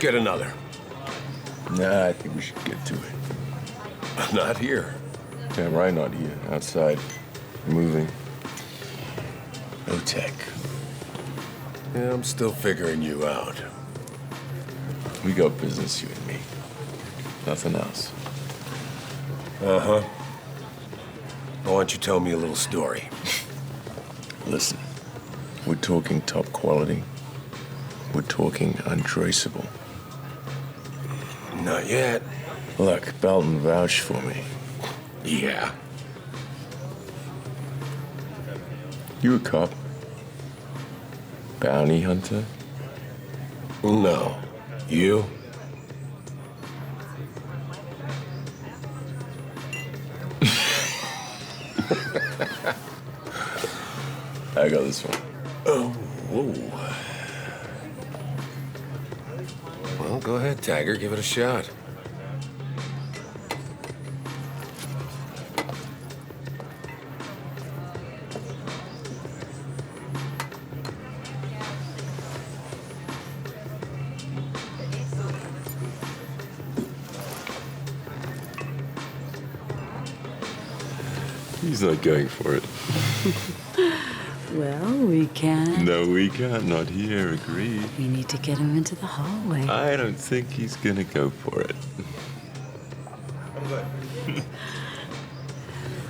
get another. Nah, I think we should get to it. Not here. Damn right not here. Outside. Moving. No tech. Yeah, I'm still figuring you out. We got business, you and me. Nothing else. Uh-huh. Why don't you tell me a little story? Listen, we're talking top quality. We're talking untraceable. Not yet. Look, Belton vouched for me. Yeah. You a cop? Bounty hunter? No. You? I got this one. Oh, whoa. Well, go ahead, Tagger. Give it a shot. He's not going for it. Well, we can. No, we can't. Not here. Agreed. We need to get him into the hallway. I don't think he's gonna go for it.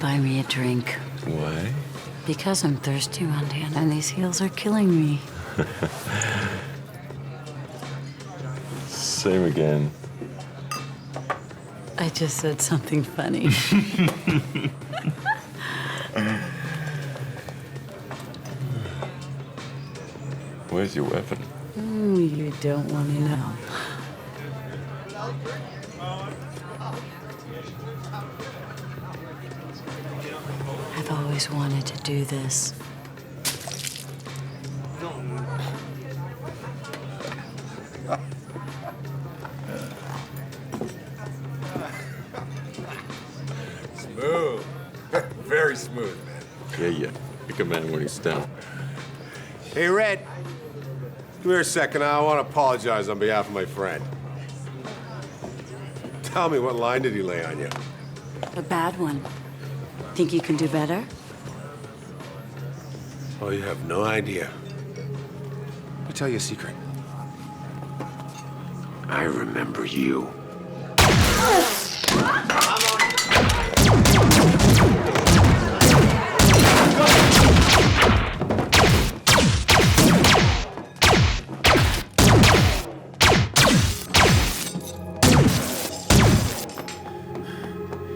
Buy me a drink. Why? Because I'm thirsty, Montana, and these heels are killing me. Same again. I just said something funny. Where's your weapon? You don't want to know. I've always wanted to do this. Smooth. Very smooth, man. Yeah. Pick a man when he's down. Hey, Red. Come here a second. I want to apologize on behalf of my friend. Tell me, what line did he lay on you? A bad one. Think you can do better? Oh, you have no idea. Let me tell you a secret. I remember you.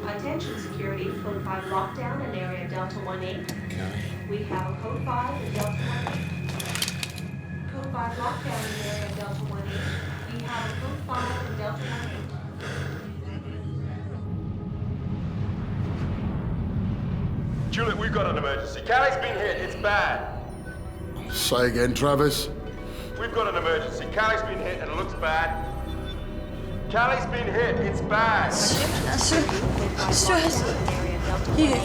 Attention security, code 5 lockdown in area Delta 18. We have a code 5 in Delta 18. Code 5 lockdown in area Delta 18. We have a code 5 in Delta 18. Juliet, we've got an emergency. Callie's been hit. It's bad. Say again, Travis. We've got an emergency. Callie's been hit and it looks bad. Callie's been hit. It's bad. Stress. Yeah.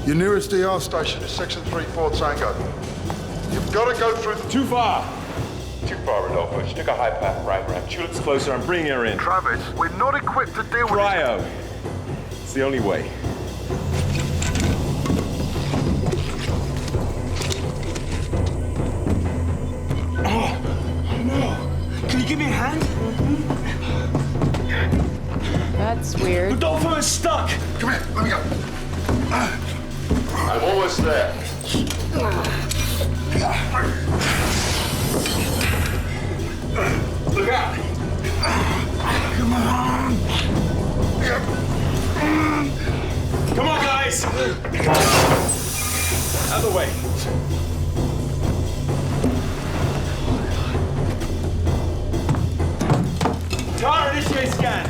Your nearest ER station is Section 34 Tango. You've got to go through the... Too far, Rodolfo. She took a high path right around. Juliet's closer. I'm bringing her in. Travis, we're not equipped to deal with Cryo. It's the only way. Can you give me a hand? That's weird. Rodolfo is stuck! Come here, let me go. I'm almost there. Look out! Come on! Come on, guys! Out of the way. Tar, initiate scan.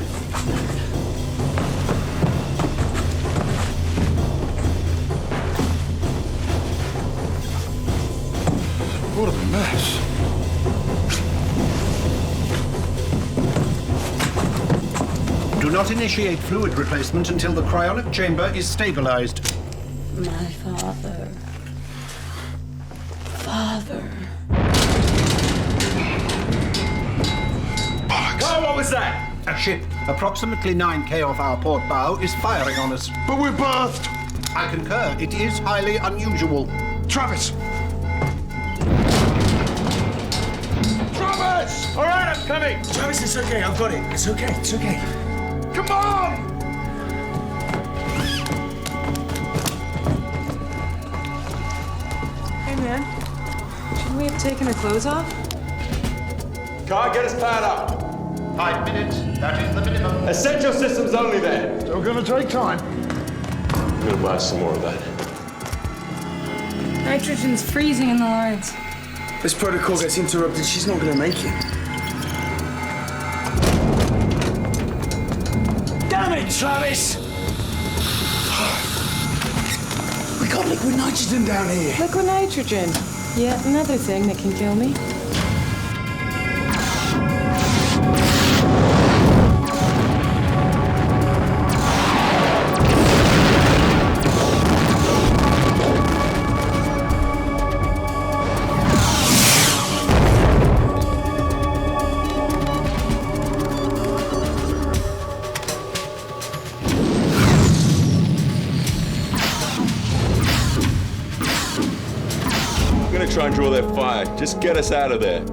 What a mess. Do not initiate fluid replacement until the cryonic chamber is stabilized. My father. was that? A ship approximately 9K off our port bow is firing on us. But we're berthed. I concur, it is highly unusual. Travis! Travis! All right, I'm coming. Travis, it's okay. I've got it. It's okay. It's okay. Come on! Hey, man. Shouldn't we have taken our clothes off? Car, get us powered up. 5 minutes. That is the minimum. Essential systems only there. Still gonna take time. I'm gonna buy some more of that. Nitrogen's freezing in the lines. This protocol gets interrupted. She's not gonna make it. Damn it, Travis! We got liquid nitrogen down here. Liquid nitrogen. Yet another thing that can kill me. Try and draw their fire. Just get us out of there.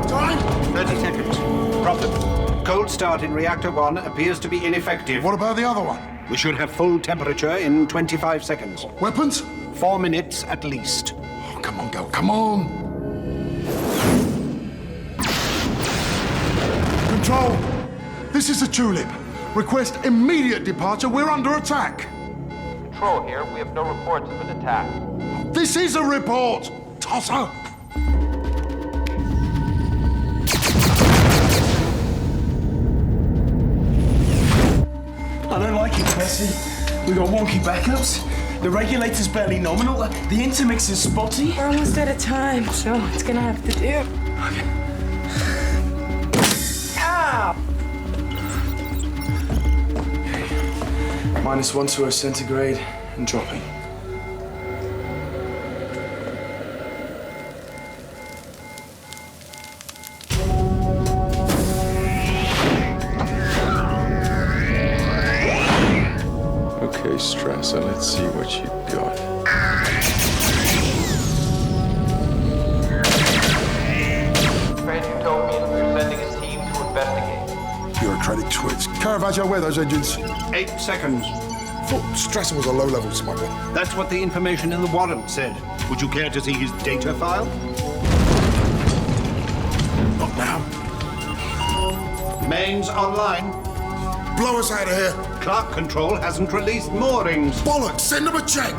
Time? 30 seconds. Problem. Cold start in reactor 1 appears to be ineffective. What about the other one? We should have full temperature in 25 seconds. Weapons? 4 minutes at least. Oh, come on, girl, come on! Control! This is the Tulip. Request immediate departure. We're under attack. Control here. We have no reports of an attack. This is a report! Tosser! I don't like it, Percy. We got wonky backups. The regulator's barely nominal. The intermix is spotty. We're almost out of time, so it's gonna have to do. Okay. Ow! -1 centigrade and dropping. Okay, Strasser, let's see what you got. Fred, you told me we're sending a team to investigate. Bureaucratic twits. Caravaggio, where are those engines? 8 seconds. Thought Strasser was a low-level smuggler. That's what the information in the warrant said. Would you care to see his data file? Not now. Mains online. Blow us out of here. Clark Control hasn't released moorings. Bollocks, send them a check.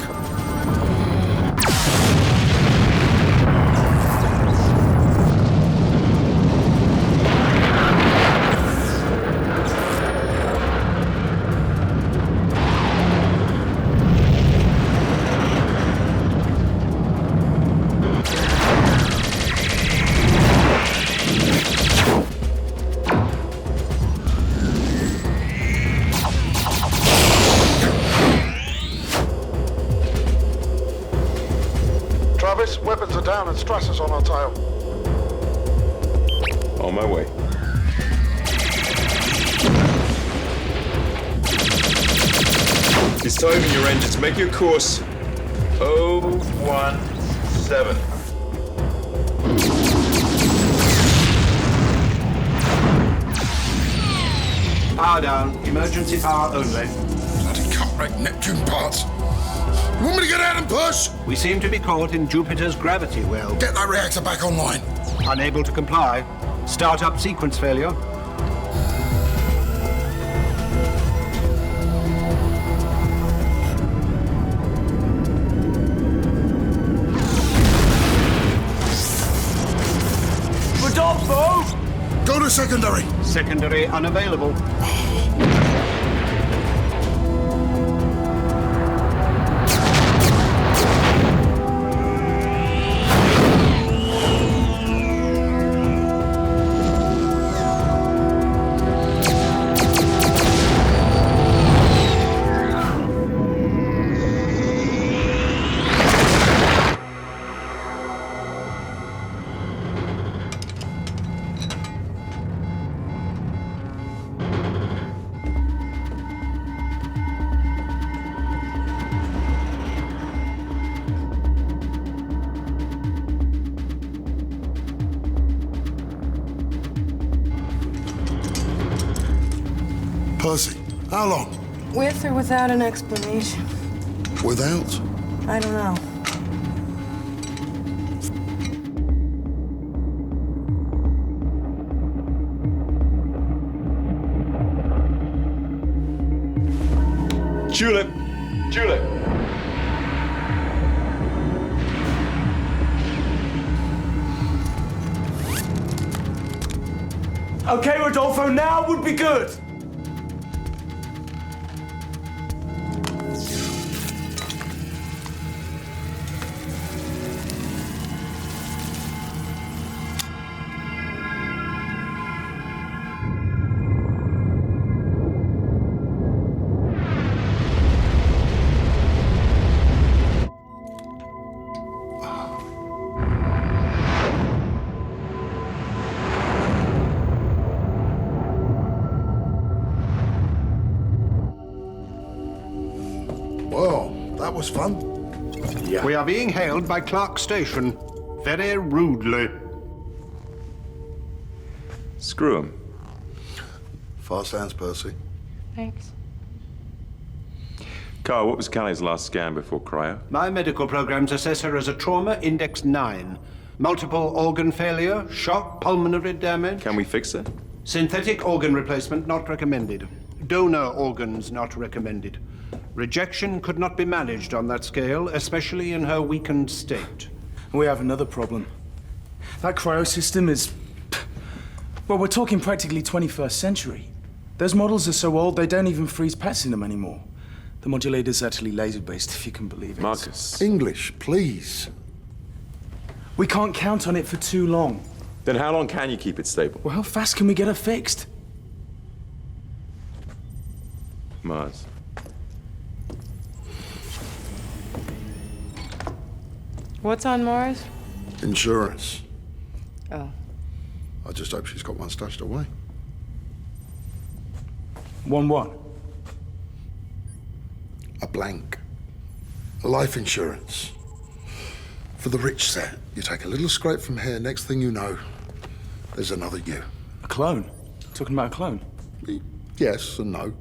Weapons are down and Strasser's on our tail. On my way. Starting your engines. Make your course 017. Power down. Emergency power only. Bloody cut-wreck Neptune parts. You want me to get out and push? We seem to be caught in Jupiter's gravity well. Get that reactor back online. Unable to comply. Startup sequence failure. Rodolfo! Go to secondary. Secondary unavailable. Percy, how long? With or without an explanation? Without? I don't know. Julep! Julep! Okay, Rodolfo, now would be good. Well, that was fun. We are being hailed by Clark Station. Very rudely. Screw him. Fast hands, Percy. Thanks. Carl, what was Callie's last scan before cryo? My medical programs assess her as a trauma index 9. Multiple organ failure, shock, pulmonary damage. Can we fix her? Synthetic organ replacement not recommended. Donor organs not recommended. Rejection could not be managed on that scale, especially in her weakened state. We have another problem. That cryo system is... Well, we're talking practically 21st century. Those models are so old, they don't even freeze pets in them anymore. The modulator's actually laser-based, if you can believe it. Marcus. English, please. We can't count on it for too long. Then how long can you keep it stable? Well, how fast can we get her fixed? Mars. What's on Mars? Insurance. Oh. I just hope she's got one stashed away. 1-1. A blank. A life insurance. For the rich set, you take a little scrape from here, next thing you know, there's another you. A clone? Talking about a clone? Yes and no.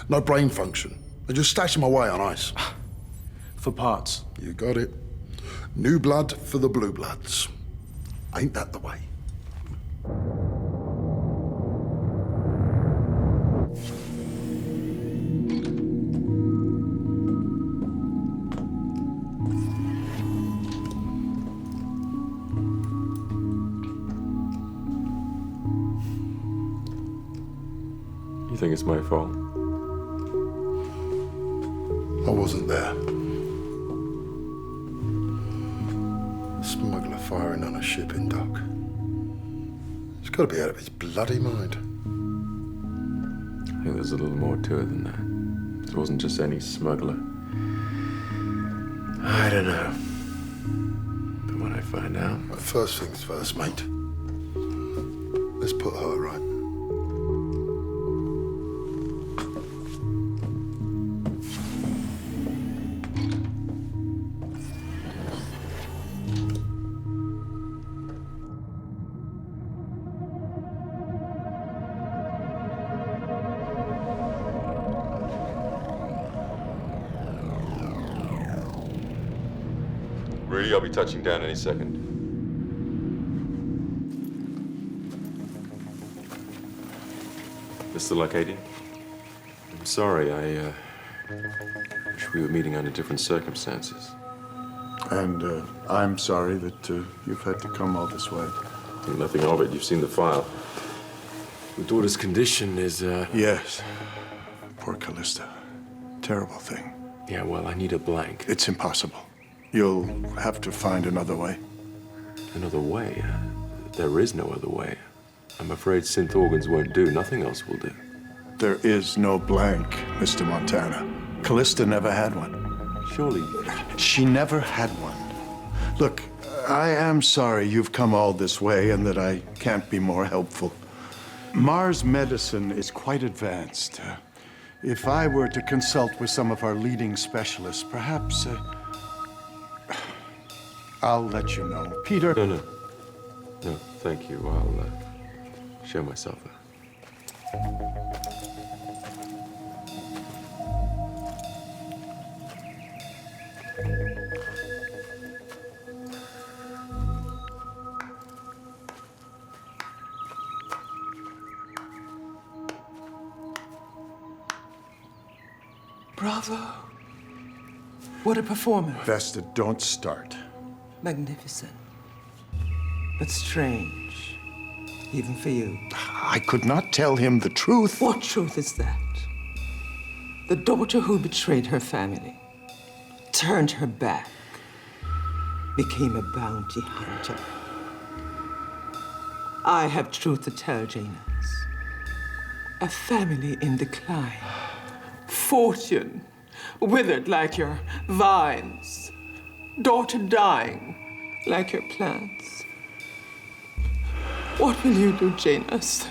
No brain function. I just stash them away on ice. For parts. You got it. New blood for the blue bloods. Ain't that the way? You think it's my fault? I wasn't there. A smuggler firing on a ship in dock. He's got to be out of his bloody mind. I think there's a little more to it than that. It wasn't just any smuggler. I don't know. But when I find out... First things first, mate. Let's put her right. Really, I'll be touching down any second. Mr. Lacadian? I'm sorry, I wish we were meeting under different circumstances. And I'm sorry that you've had to come all this way. Think nothing of it. You've seen the file. Your daughter's condition is, Yes. Poor Callista. Terrible thing. Yeah, well, I need a blank. It's impossible. You'll have to find another way. Another way? There is no other way. I'm afraid synth organs won't do. Nothing else will do. There is no blank, Mr. Montana. Callista never had one. Surely... She never had one. Look, I am sorry you've come all this way and that I can't be more helpful. Mars medicine is quite advanced. If I were to consult with some of our leading specialists, perhaps... I'll let you know. Peter... No, thank you. I'll show myself there. Bravo. What a performance. Vesta, don't start. Magnificent. But strange. Even for you. I could not tell him the truth. What truth is that? The daughter who betrayed her family, turned her back, became a bounty hunter. I have truth to tell, Janus. A family in decline. Fortune withered like your vines. Daughter dying like your plants. What will you do, Janus,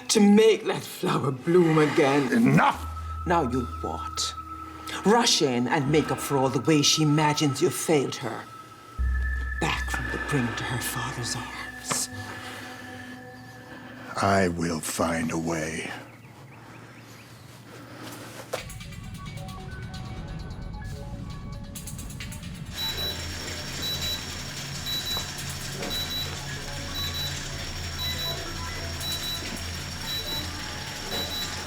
to make that flower bloom again? Enough! Now you'll what? Rush in and make up for all the ways she imagines you failed her. Back from the brink to her father's arms. I will find a way.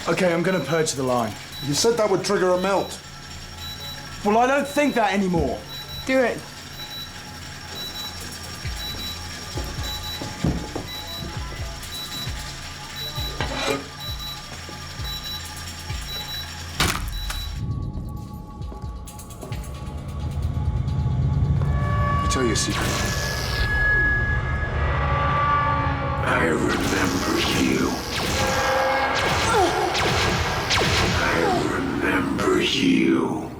Okay, I'm gonna purge the line. You said that would trigger a melt. Well, I don't think that anymore. Do it. I'll tell you a secret. I remember you. I remember you.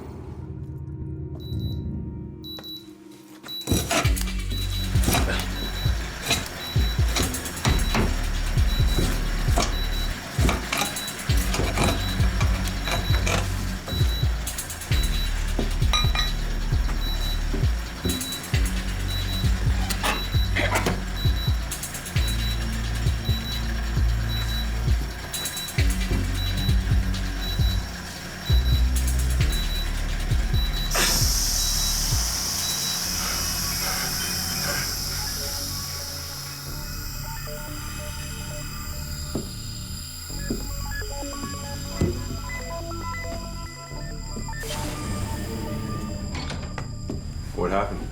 What happened?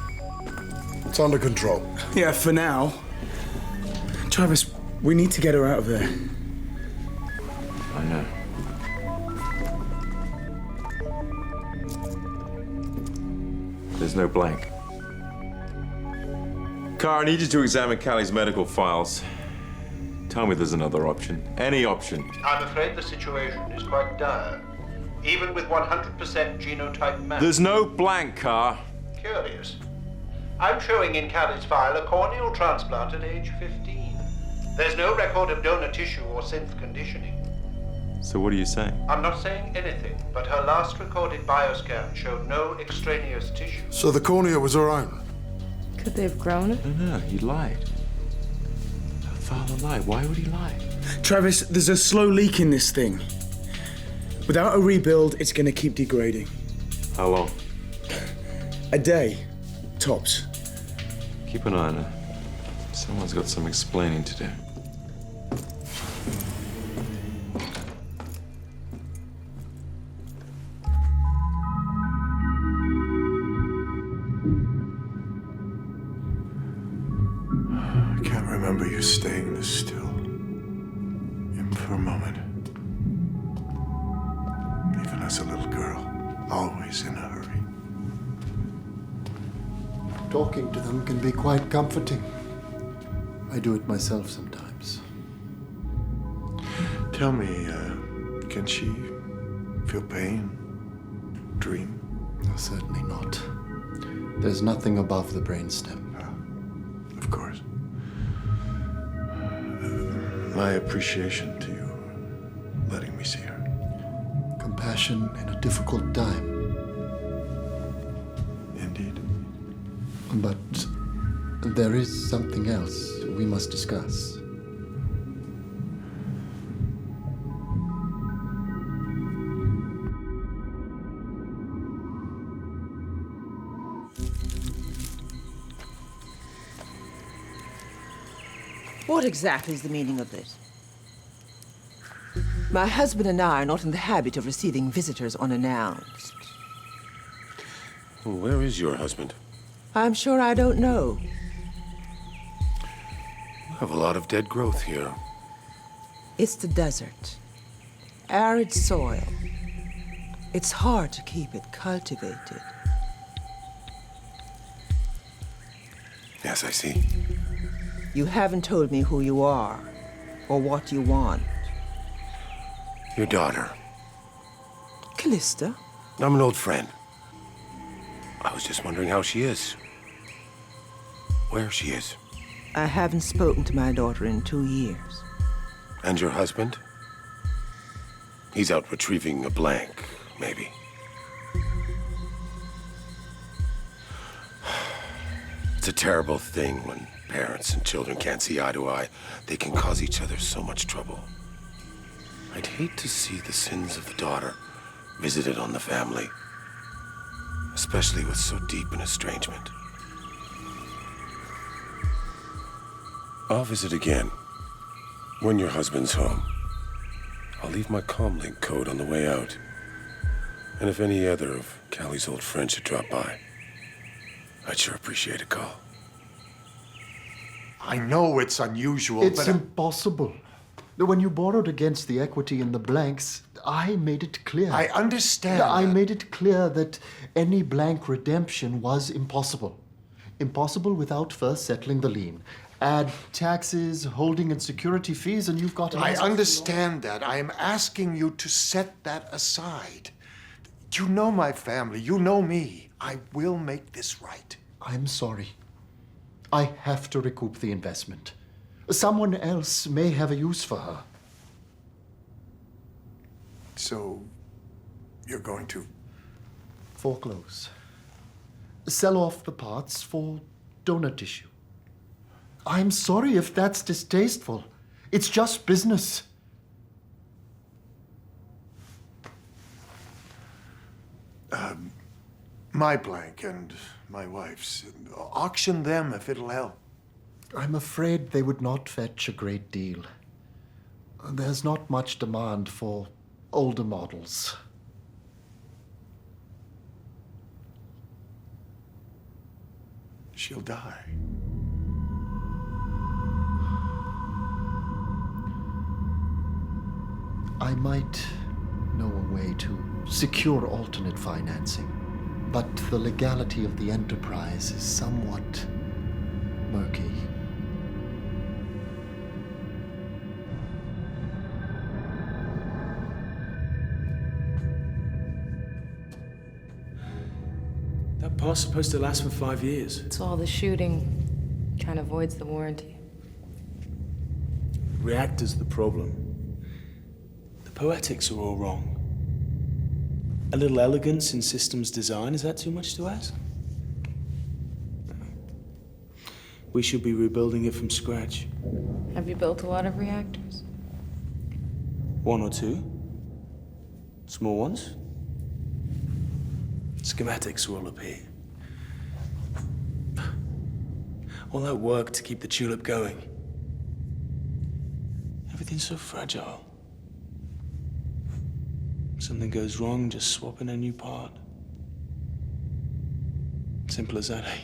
It's under control. Yeah, for now. Travis, we need to get her out of there. I know. There's no blank. Car, I need you to examine Callie's medical files. Tell me there's another option. Any option. I'm afraid the situation is quite dire. Even with 100% genotype match. There's no blank, Car. Curious. I'm showing in Callie's file a corneal transplant at age 15. There's no record of donor tissue or synth conditioning. So what are you saying? I'm not saying anything, but her last recorded bioscan showed no extraneous tissue. So the cornea was her own? Could they have grown it? No, he lied. Her father lied. Why would he lie? Travis, there's a slow leak in this thing. Without a rebuild, it's gonna keep degrading. How long? A day, tops. Keep an eye on her. Someone's got some explaining to do. I can't remember you staying this still. Even for a moment. Even as a little girl, always in a hurry. Talking to them can be quite comforting. I do it myself sometimes. Tell me, can she feel pain? Dream? No, certainly not. There's nothing above the brainstem. Of course. My appreciation to you letting me see her. Compassion in a difficult time. Indeed. But there is something else we must discuss. What exactly is the meaning of this? My husband and I are not in the habit of receiving visitors unannounced. Well, where is your husband? I'm sure I don't know. You have a lot of dead growth here. It's the desert. Arid soil. It's hard to keep it cultivated. Yes, I see. You haven't told me who you are or what you want. Your daughter. Callista? I'm an old friend. I was just wondering how she is. Where she is. I haven't spoken to my daughter in 2 years. And your husband? He's out retrieving a blank, maybe. It's a terrible thing when parents and children can't see eye to eye. They can cause each other so much trouble. I'd hate to see the sins of the daughter visited on the family, especially with so deep an estrangement. I'll visit again when your husband's home. I'll leave my comlink code on the way out. And if any other of Callie's old friends should drop by, I'd sure appreciate a call. I know it's unusual, It's but... impossible. When you borrowed against the equity in the blanks, I made it clear. I understand. I made it clear that any blank redemption was impossible. Impossible without first settling the lien. Add taxes, holding and security fees, and you've got... I understand that. I am asking you to set that aside. You know my family. You know me. I will make this right. I'm sorry. I have to recoup the investment. Someone else may have a use for her. So, you're going to... Foreclose. Sell off the parts for donor tissue. I'm sorry if that's distasteful. It's just business. My blank and my wife's. Auction them if it'll help. I'm afraid they would not fetch a great deal. There's not much demand for older models. She'll die. I might know a way to secure alternate financing, but the legality of the enterprise is somewhat murky. That part's supposed to last for 5 years. It's all the shooting. Kind of voids the warranty. Reactor's the problem. The poetics are all wrong. A little elegance in systems design, is that too much to ask? We should be rebuilding it from scratch. Have you built a lot of reactors? 1 or 2. Small ones. Schematics will appear. All that work to keep the tulip going. Everything's so fragile. Something goes wrong, just swap in a new part. Simple as that, eh?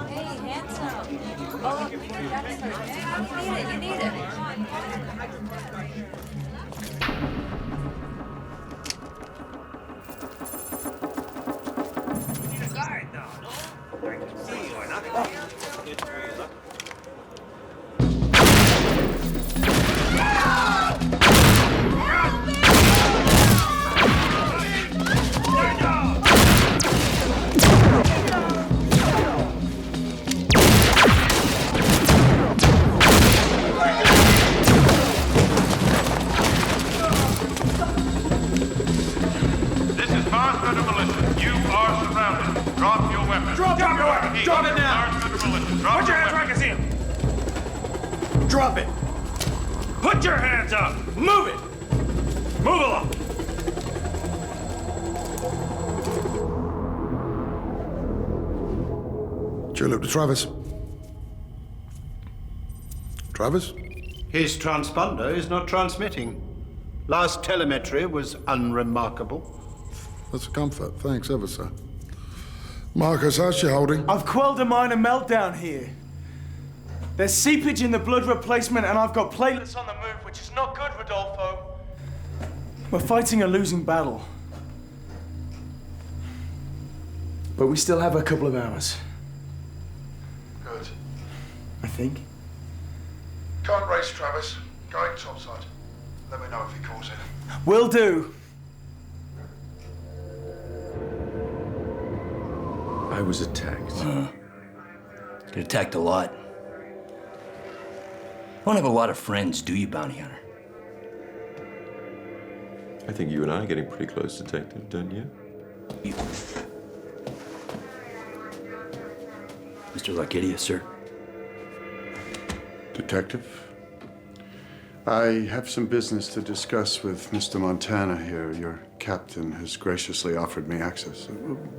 Hey, handsome. Oh, that's her. You need it. drop it! Put your hands up! Move it! Move along! Julep to Travis. Travis? His transponder is not transmitting. Last telemetry was unremarkable. That's a comfort. Thanks ever so. Marcus, how's she holding? I've quelled a minor meltdown here. There's seepage in the blood replacement and I've got platelets on the move, which is not good, Rodolfo. We're fighting a losing battle. But we still have a couple of hours. Good. I think. Can't race, Travis. Going topside. Let me know if he calls in. Will do. I was attacked. Get attacked a lot. Don't have a lot of friends, do you, bounty hunter? I think you and I are getting pretty close, Detective, don't you? Mr. Larcadia, sir. Detective? I have some business to discuss with Mr. Montana here. Your captain has graciously offered me access.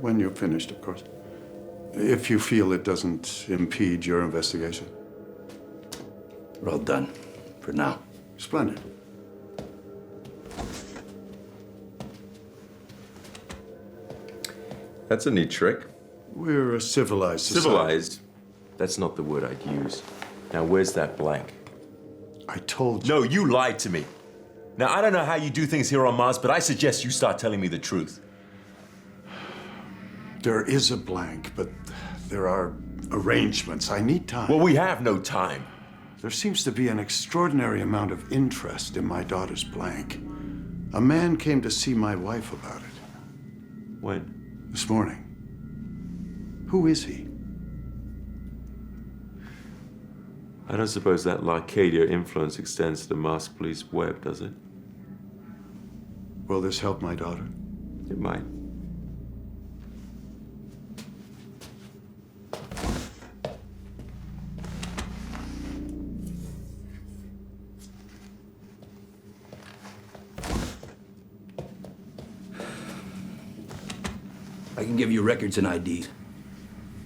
When you're finished, of course. If you feel it doesn't impede your investigation. We're all done. For now. Splendid. That's a neat trick. We're a civilized society. Civilized? That's not the word I'd use. Now, where's that blank? I told you. No, you lied to me. Now, I don't know how you do things here on Mars, but I suggest you start telling me the truth. There is a blank, but there are arrangements. I need time. Well, we have no time. There seems to be an extraordinary amount of interest in my daughter's blank. A man came to see my wife about it. When? This morning. Who is he? I don't suppose that Larcadia influence extends to the masked police web, does it? Will this help my daughter? It might. I can give you records and IDs.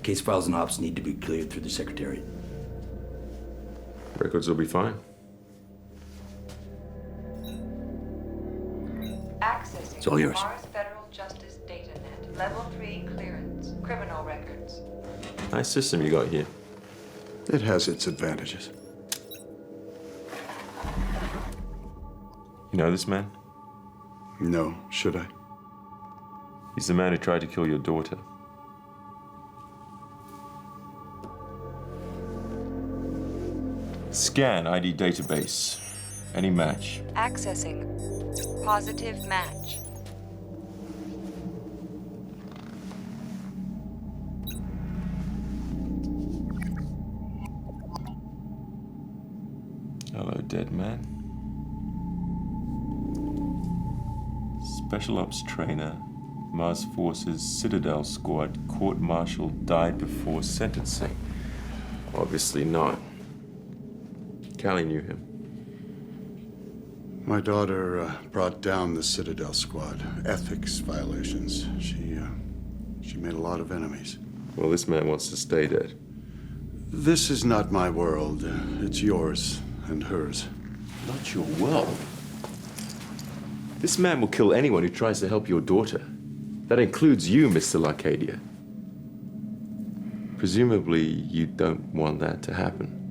Case files and ops need to be cleared through the Secretariat. Records will be fine. Accessing It's all yours. Mars Federal Justice DataNet. Level 3 clearance. Criminal records. Nice system you got here. It has its advantages. You know this man? No, should I? He's the man who tried to kill your daughter. Scan ID database. Any match. Accessing. Positive match. Hello, dead man. Special Ops trainer, Mars Forces Citadel Squad, court-martial, died before sentencing. Obviously not. Callie knew him. My daughter brought down the Citadel Squad. Ethics violations. She made a lot of enemies. Well, this man wants to stay dead. This is not my world. It's yours and hers. Not your world. This man will kill anyone who tries to help your daughter. That includes you, Mr. Larcadia. Presumably, you don't want that to happen.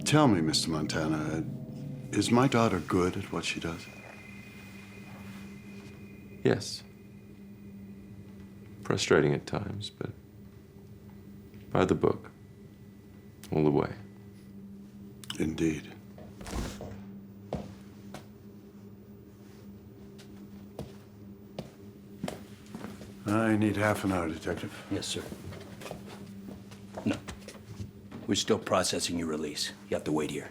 Tell me, Mr. Montana, is my daughter good at what she does? Yes. Frustrating at times, but by the book. All the way. Indeed. I need half an hour, Detective. Yes, sir. No. We're still processing your release. You have to wait here.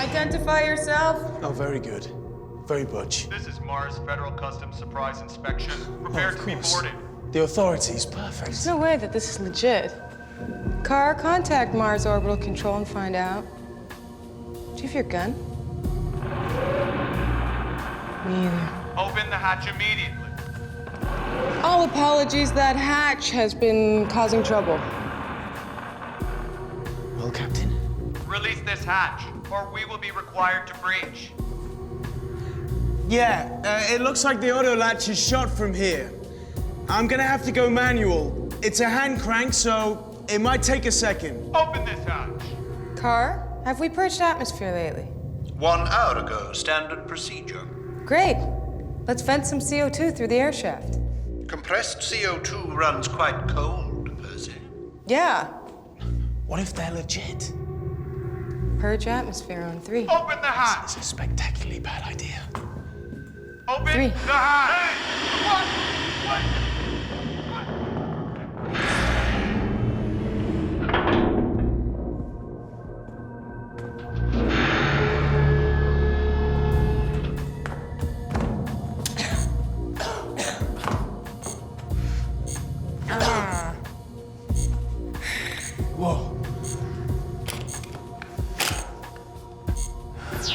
identify yourself? Oh, very good. Very butch. This is Mars Federal Customs Surprise Inspection. Prepare to be boarded. The authorities, perfect. There's no way that this is legit. Car, contact Mars Orbital Control and find out. Do you have your gun? Me either. Open the hatch immediately. All apologies, that hatch has been causing trouble. Well, Captain. Release this hatch, or we will be required to breach. Yeah, it looks like the auto latch is shut from here. I'm gonna have to go manual. It's a hand crank, so it might take a second. Open this hatch. Car, have we purged atmosphere lately? 1 hour ago, standard procedure. Great. Let's vent some CO2 through the air shaft. Compressed CO2 runs quite cold, Percy. Yeah. What if they're legit? Purge atmosphere on 3. Open the hatch. It's a spectacularly bad idea. Open 3. the hatch. What? Whoa.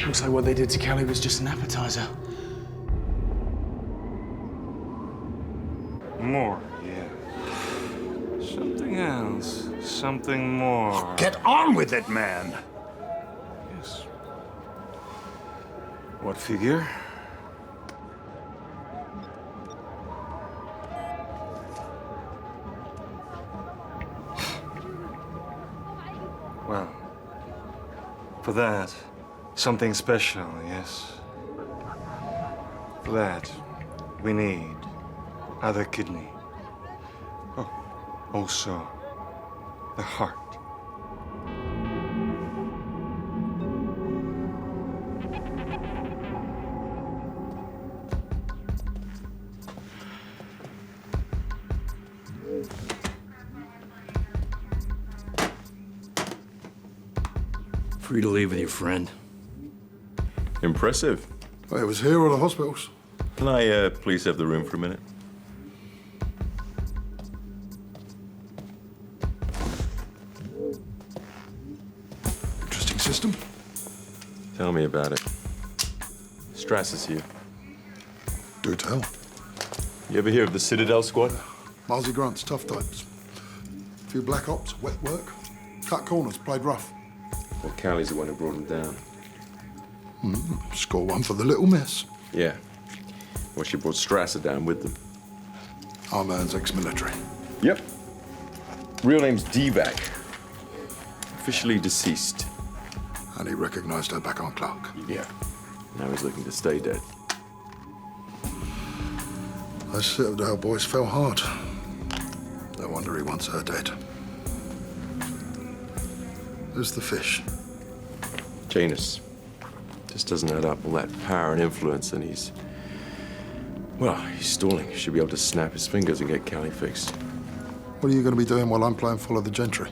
Looks like what they did to Kelly was just an appetizer. More, yeah. Something else. Something more. Get on with it, man! Yes. What figure? Well, for that, something special, yes. For that, we need other kidney. Oh, also the heart. Free to leave with your friend. Impressive. Well, it was here or the hospitals. Can I please have the room for a minute? Interesting system. Tell me about it. Strass is here. Do tell. You ever hear of the Citadel Squad? Marzi Grant's tough types. A few black ops, wet work. Cut corners, played rough. Well, Callie's the one who brought him down. Score one for the little miss. Yeah. Well, she brought Strasser down with them. Our man's ex-military. Yep. Real name's Divac. Officially deceased. And he recognized her back on Clark. Yeah. Now he's looking to stay dead. Those Citadel boys fell hard. No wonder he wants her dead. Who's the fish? Janus. Just doesn't add up all that power and influence, and he's stalling. Should be able to snap his fingers and get Callie fixed. What are you going to be doing while I'm playing Follow the Gentry?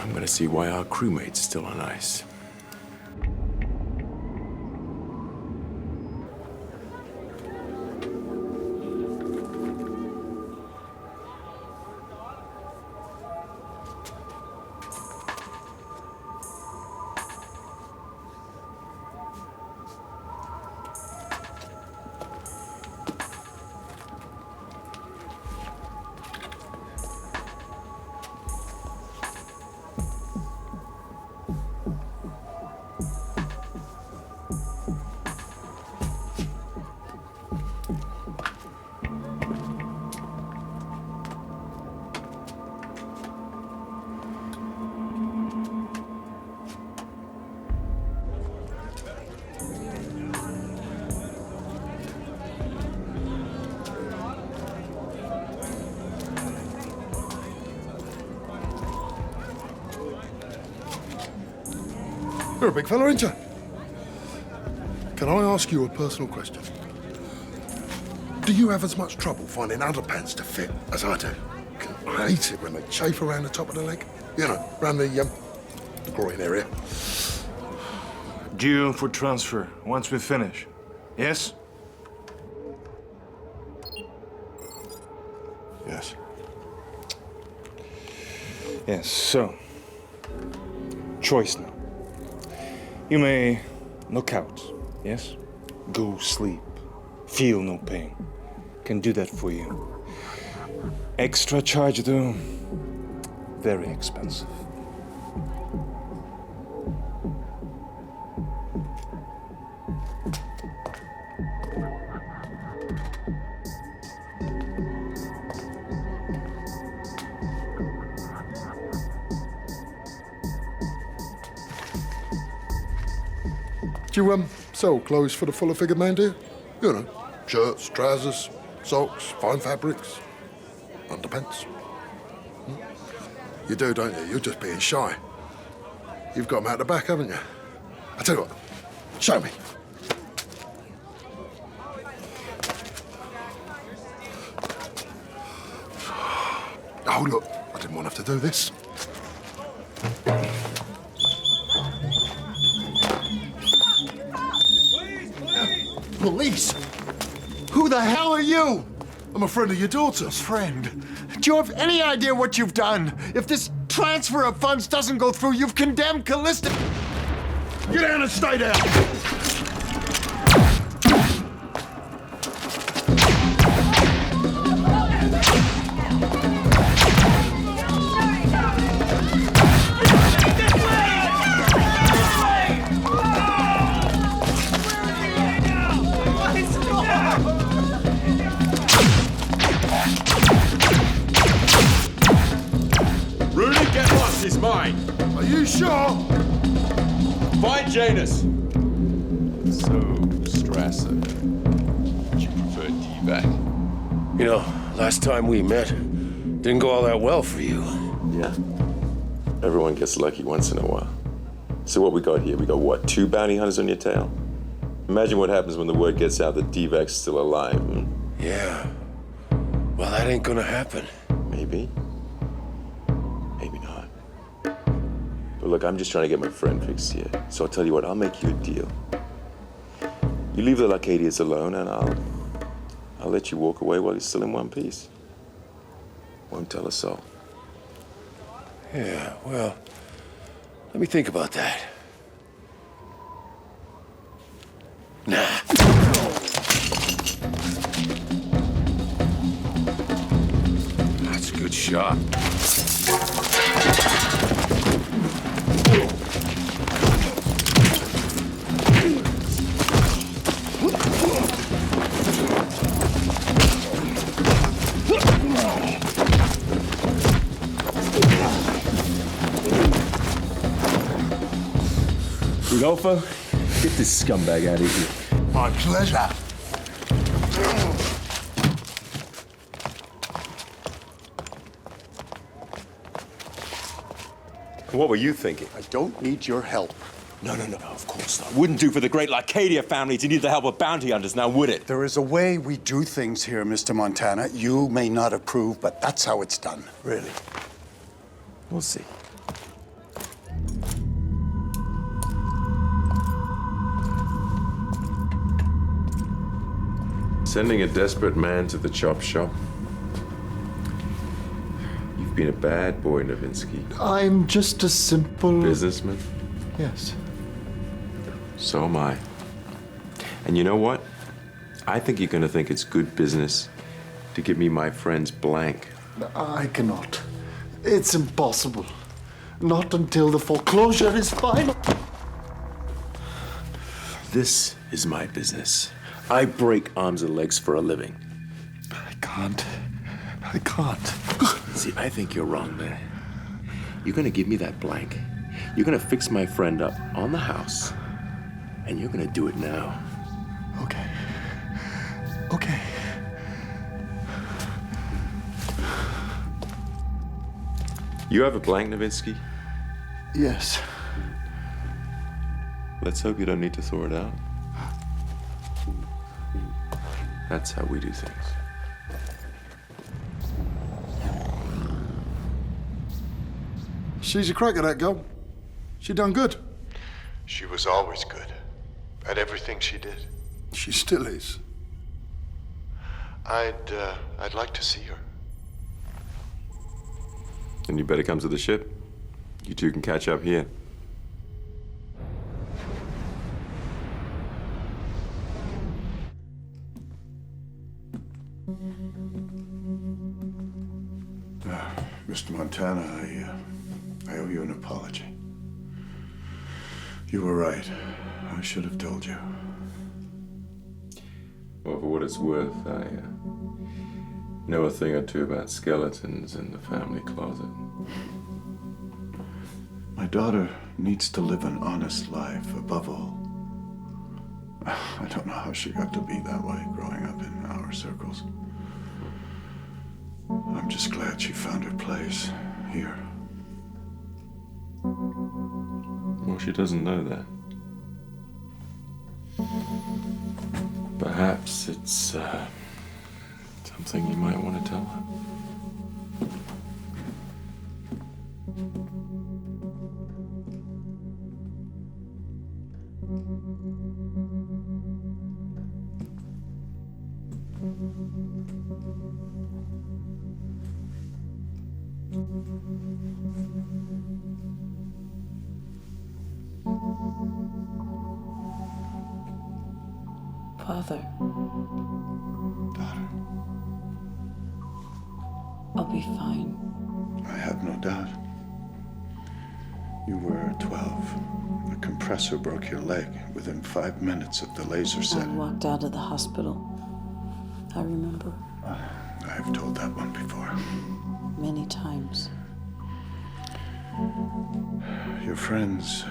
I'm going to see why our crewmate's still on ice. You're a big fella, ain't you? Can I ask you a personal question? Do you have as much trouble finding underpants to fit as I do? I hate it when they chafe around the top of the leg. You know, around the groin area. Due for transfer once we finish. Yes? Yes. Yes, so. Choice now. You may knock out, yes? Go sleep. Feel no pain. Can do that for you. Extra charge though. Very expensive. Do you sell clothes for the fuller-figured man, do you? You know, shirts, trousers, socks, fine fabrics, underpants. You do, don't you? You're just being shy. You've got them out the back, haven't you? I tell you what, show me. Oh, look, I didn't want to have to do this. Police? Who the hell are you? I'm a friend of your daughter's. Friend, do you have any idea what you've done? If this transfer of funds doesn't go through, you've condemned Callista. Get down and stay down. Is mine. Are you sure? Find Janus. So, Strasser, would you prefer D-back? You know, last time we met, didn't go all that well for you. Yeah. Everyone gets lucky once in a while. So what we got here? We got what, 2 bounty hunters on your tail? Imagine what happens when the word gets out that D-Vac's still alive. Yeah. Well, that ain't gonna happen. Maybe. Maybe not. But look, I'm just trying to get my friend fixed here. So I'll tell you what, I'll make you a deal. You leave the Lacadians alone and I'll let you walk away while you're still in one piece. Won't tell a soul. Yeah, well, let me think about that. Nah. That's a good shot. Rodolfo, get this scumbag out of here. My pleasure. What were you thinking? I don't need your help. No, of course not. Wouldn't do for the great Lacadia family to need the help of bounty hunters, now would it? There is a way we do things here, Mr. Montana. You may not approve, but that's how it's done, really. We'll see. Sending a desperate man to the chop shop. You've been a bad boy, Novinsky. I'm just a simple... Businessman? Yes. So am I. And you know what? I think you're gonna think it's good business to give me my friend's blank. I cannot. It's impossible. Not until the foreclosure is final. This is my business. I break arms and legs for a living. I can't. See, I think you're wrong there. You're gonna give me that blank. You're gonna fix my friend up on the house. And you're gonna do it now. Okay. You have a blank, Novinsky? Yes. Let's hope you don't need to throw it out. That's how we do things. She's a cracker, that girl. She done good. She was always good at everything she did. She still is. I'd like to see her. Then you better come to the ship. You two can catch up here. Mr. Montana, I owe you an apology. You were right. I should have told you. Well, for what it's worth, I know a thing or two about skeletons in the family closet. My daughter needs to live an honest life, above all. I don't know how she got to be that way growing up in our circles. I'm just glad she found her place here. Well, she doesn't know that. Perhaps it's something you might want to tell her. Father. Daughter. I'll be fine. I have no doubt. You were 12. The compressor broke your leg within 5 minutes of the laser I setting. walked out of the hospital. I remember. I've told that one before. Many times. Your friends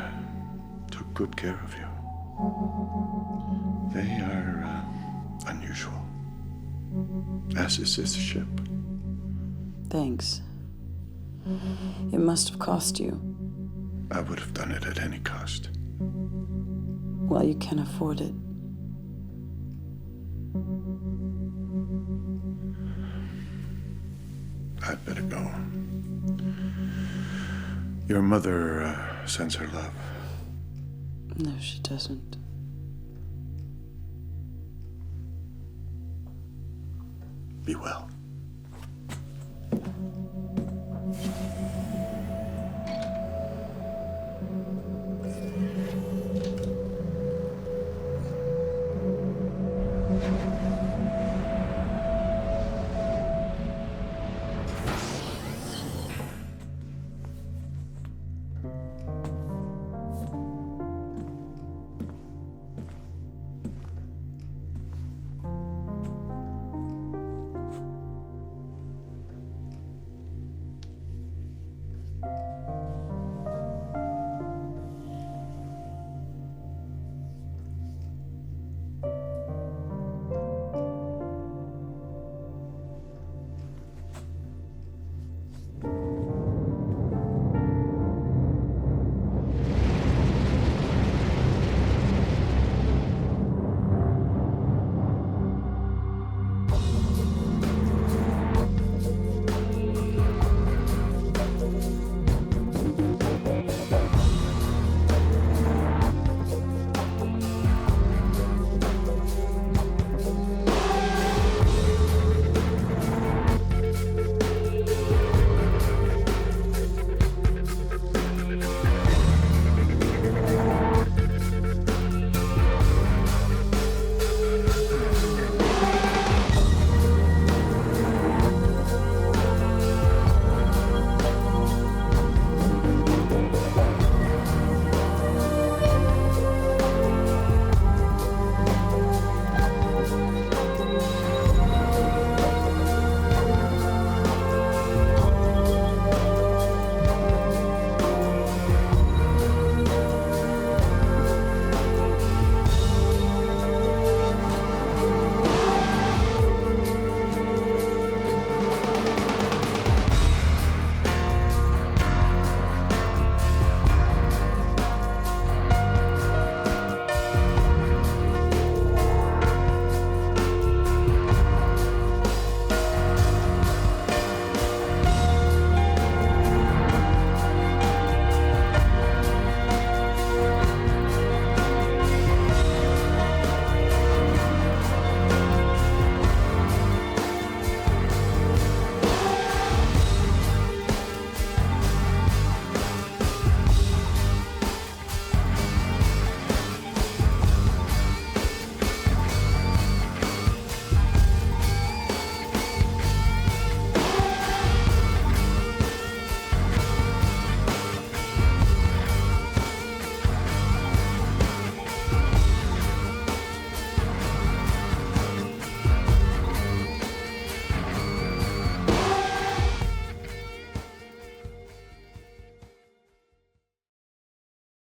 took good care of you. They are unusual, as is this ship. Thanks. It must have cost you. I would have done it at any cost. Well, you can afford it. I'd better go. Your mother sends her love. No, she doesn't. Be well.